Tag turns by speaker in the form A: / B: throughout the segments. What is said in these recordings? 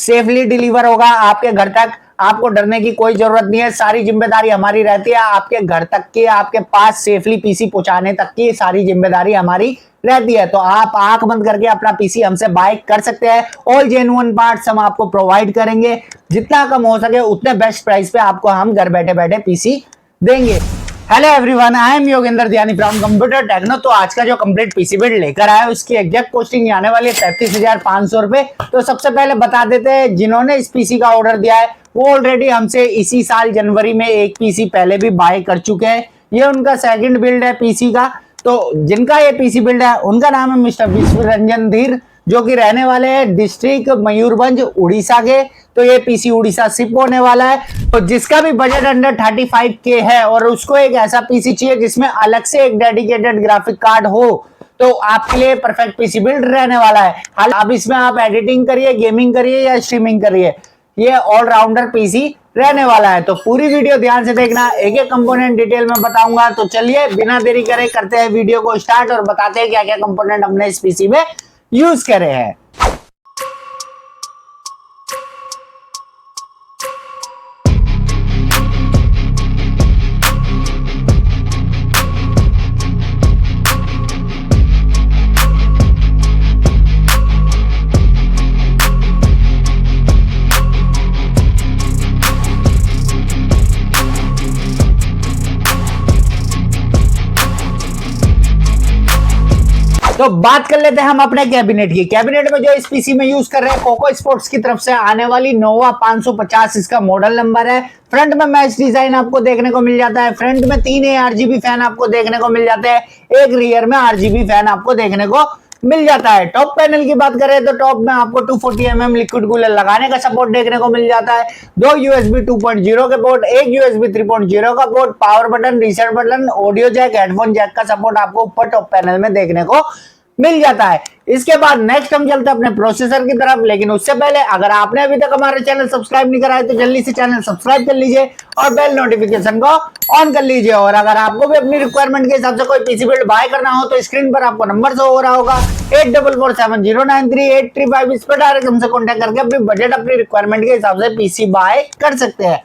A: Safely deliver होगा आपके घर तक। आपको डरने की कोई जरूरत नहीं है, सारी जिम्मेदारी हमारी रहती है आपके घर तक की, आपके पास सेफली पीसी पहुंचाने तक की सारी जिम्मेदारी हमारी रहती है। तो आप आंख बंद करके अपना पीसी हमसे बाय कर सकते हैं। ऑल जेन्युइन पार्ट्स हम आपको प्रोवाइड करेंगे, जितना कम हो सके उतने बेस्ट प्राइस पे आपको हम घर बैठे बैठे पीसी देंगे। Hello everyone, I am Yogendra Dhyani from Computer Techno. तो आज का जो कंप्लीट पीसी बिल्ड लेकर आया उसकी एग्जैक्ट कॉस्टिंग आने वाली है 33,500 रुपए। तो सबसे पहले बता देते हैं, जिन्होंने इस पीसी का ऑर्डर दिया है वो ऑलरेडी हमसे इसी साल जनवरी में एक पीसी पहले भी बाय कर चुके हैं। ये उनका सेकंड बिल्ड है पीसी का। तो जिनका ये पीसी बिल्ड है उनका नाम है मिस्टर विश्वरंजन धीर, जो कि रहने वाले हैं डिस्ट्रिक्ट मयूरभंज उड़ीसा के। तो ये पीसी उड़ीसा शिप होने वाला है। तो जिसका भी बजट अंडर 35K है और उसको एक ऐसा पीसी चाहिए जिसमें अलग से एक डेडिकेटेड ग्राफिक कार्ड हो, तो आपके लिए परफेक्ट पीसी बिल्ड रहने वाला है। हाल अब इसमें आप एडिटिंग करिए, गेमिंग करिए या स्ट्रीमिंग करिए, ये ऑलराउंडर पीसी रहने वाला है। तो पूरी वीडियो ध्यान से देखना, एक एक कंपोनेंट डिटेल में बताऊंगा। तो चलिए बिना देरी करे करते हैं वीडियो को स्टार्ट और बताते हैं क्या क्या कंपोनेंट हमने इस पीसी में यूज करे हैं। तो बात कर लेते हैं हम अपने कैबिनेट की। कैबिनेट में जो इस पीसी में यूज कर रहे हैं पोको स्पोर्ट्स की तरफ से आने वाली नोवा 550 इसका मॉडल नंबर है। फ्रंट में मैच डिजाइन आपको देखने को मिल जाता है। फ्रंट में 3 ARGB फैन आपको देखने को मिल जाते हैं, एक रियर में RGB फैन आपको देखने को मिल जाता है। टॉप पैनल की बात करें तो टॉप में आपको 240 mm लिक्विड कूलर लगाने का सपोर्ट देखने को मिल जाता है। 2 USB 2.0 के पोर्ट, एक USB 3.0 का port, power button, reset button, audio jack, headphone jack का सपोर्ट आपको ऊपर टॉप पैनल में देखने को मिल जाता है। इसके बाद नेक्स्ट हम चलते हैं अपने प्रोसेसर की तरफ। लेकिन उससे पहले अगर आपने अभी तक हमारे चैनल सब्सक्राइब नहीं करा है तो जल्दी से चैनल सब्सक्राइब कर लीजिए और बेल नोटिफिकेशन को ऑन कर लीजिए। और अगर आपको भी अपनी रिक्वायरमेंट के हिसाब से कोई पीसी बिल्ड बाय करना हो तो स्क्रीन पर आपको नंबर शो हो रहा होगा 8447093835। इस पर डायरेक्ट हमसे कॉन्टेक्ट करके अपनी बजट अपनी रिक्वायरमेंट के हिसाब से पीसी बाय कर सकते हैं।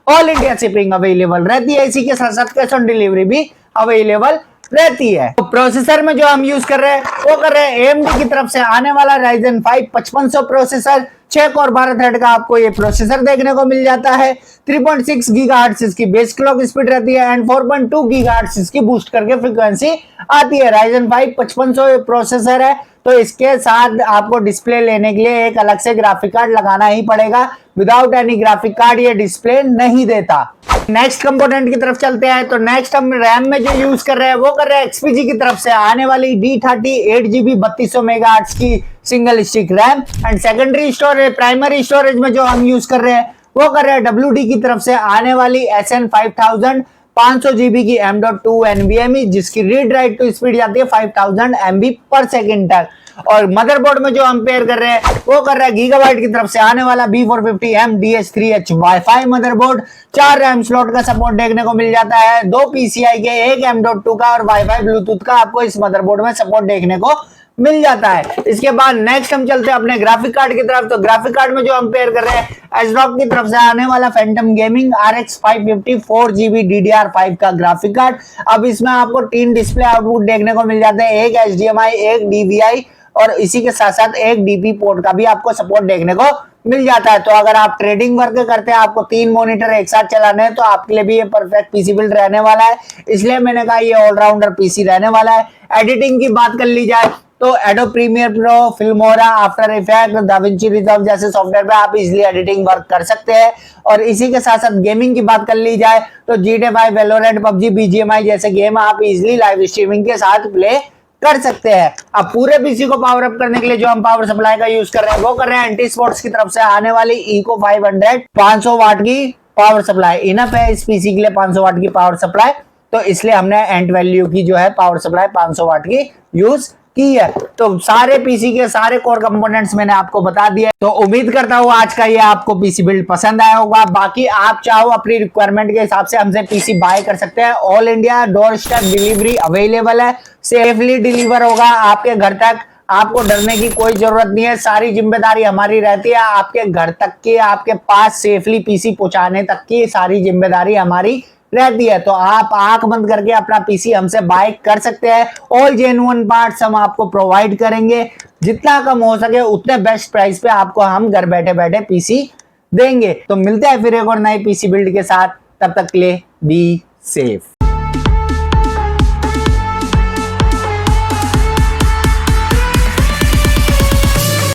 A: ऑल इंडिया शिपिंग अवेलेबल रहती है, इसी के साथ साथ कैश ऑन डिलीवरी भी अवेलेबल रहती है। तो प्रोसेसर में जो हम यूज कर रहे हैं वो कर रहे हैं AMD की तरफ से आने वाला Ryzen 5 5500 प्रोसेसर। 6 कोर 12 थ्रेड का आपको ये प्रोसेसर देखने को मिल जाता है। 3.6 GHz इसकी बेस क्लॉक स्पीड रहती है एंड 4.2 GHz इसकी बूस्ट करके फ्रीक्वेंसी आती है। Ryzen 5 5500 प्रोसेसर है, तो इसके साथ आपको डिस्प्ले लेने के लिए एक अलग से ग्राफिक कार्ड लगाना ही पड़ेगा। विदाउट एनी ग्राफिक कार्ड ये डिस्प्ले नहीं देता। नेक्स्ट कंपोनेंट की तरफ चलते हैं। तो नेक्स्ट हम रैम में जो यूज कर रहे हैं वो कर रहे हैं XPG की तरफ से आने वाली D30 8GB 3200 मेगाहर्ट्ज की single stick RAM. And secondary storage, primary storage में जो हम यूज कर रहे हैं वो कर रहे हैं WD की तरफ से आने वाली SN 5000 500GB की M.2 NVMe, जिसकी रीड राइट टू स्पीड जाती है 5000 MB पर सेकेंड तक। और मदरबोर्ड में जो हम पेयर कर रहे हैं वो कर रहा है गीगाबाइट की तरफ से आने वाला B450M DS3H wifi motherboard. 4 RAM slot का सपोर्ट देखने को मिल जाता है, 2 PCI के, एक M.2 का और वाईफाई ब्लूटूथ का आपको इस मदरबोर्ड में सपोर्ट देखने को मिल जाता है। इसके बाद नेक्स्ट हम चलते हैं अपने ग्राफिक कार्ड की तरफ। तो ग्राफिक कार्ड में जो हम पेयर कर रहे हैं एसरॉक की तरफ से आने वाला Phantom gaming RX 550 4GB DDR5 का ग्राफिक कार्ड। अब इसमें आपको 3 डिस्प्ले आउटपुट देखने को मिल जाते हैं, एक HDMI, एक DVI और इसी के साथ साथ एक DP पोर्ट का भी आपको सपोर्ट देखने को मिल जाता है। तो अगर आप ट्रेडिंग वर्क करते हैं, आपको 3 मॉनिटर एक साथ चलाने हैं, तो आपके लिए भी ये परफेक्ट पीसी बिल्ड रहने वाला है। इसलिए मैंने कहा ये ऑलराउंडर पीसी रहने वाला है। एडिटिंग की बात कर ली जाए तो Adobe Premiere Pro, Filmora, After Effect, DaVinci Resolve जैसे सॉफ्टवेयर पे आप इजीली एडिटिंग वर्क कर सकते हैं। और इसी के साथ साथ गेमिंग की बात कर ली जाए तो GTA 5, वैलोरेंट, PUBG, BGMI जैसे गेम आप इजीली लाइव स्ट्रीमिंग के साथ प्ले कर सकते हैं। अब पूरे पीसी को पावर अप करने के लिए जो हम पावर सप्लाई का यूज कर रहे हैं वो कर रहे हैं एंटी स्पोर्ट्स की तरफ से आने वाली इको 500 500 वाट की पावर सप्लाई। इनफ है इस पीसी के लिए 500 वाट की पावर सप्लाई, तो इसलिए हमने एंट वैल्यू की जो है पावर सप्लाई 500 वाट की यूज की है। तो सारे पीसी के सारे कोर कंपोनेंट्स मैंने आपको बता दिए। तो उम्मीद करता हूँ आज का ये आपको पीसी बिल्ड पसंद आया होगा। बाकी आप चाहो अपनी रिक्वायरमेंट के हिसाब से हमसे पीसी बाय कर सकते हैं। All India door step delivery available है, सेफली डिलीवर होगा आपके घर तक। आपको डरने की कोई जरूरत नहीं है, सारी जिम्मेदारी हमारी रहती है, आपके घर तक की, आपके पास सेफली पीसी पहुंचाने तक की सारी जिम्मेदारी हमारी रहती है। तो आप आंख बंद करके अपना पीसी हमसे बाय कर सकते हैं। ऑल जेन्युइन पार्ट्स हम आपको प्रोवाइड करेंगे, जितना कम हो सके उतने बेस्ट प्राइस पे आपको हम घर बैठे बैठे पीसी देंगे। तो मिलते हैं फिर एक और नई पीसी बिल्ड के साथ, तब तक के लिए बी सेफ।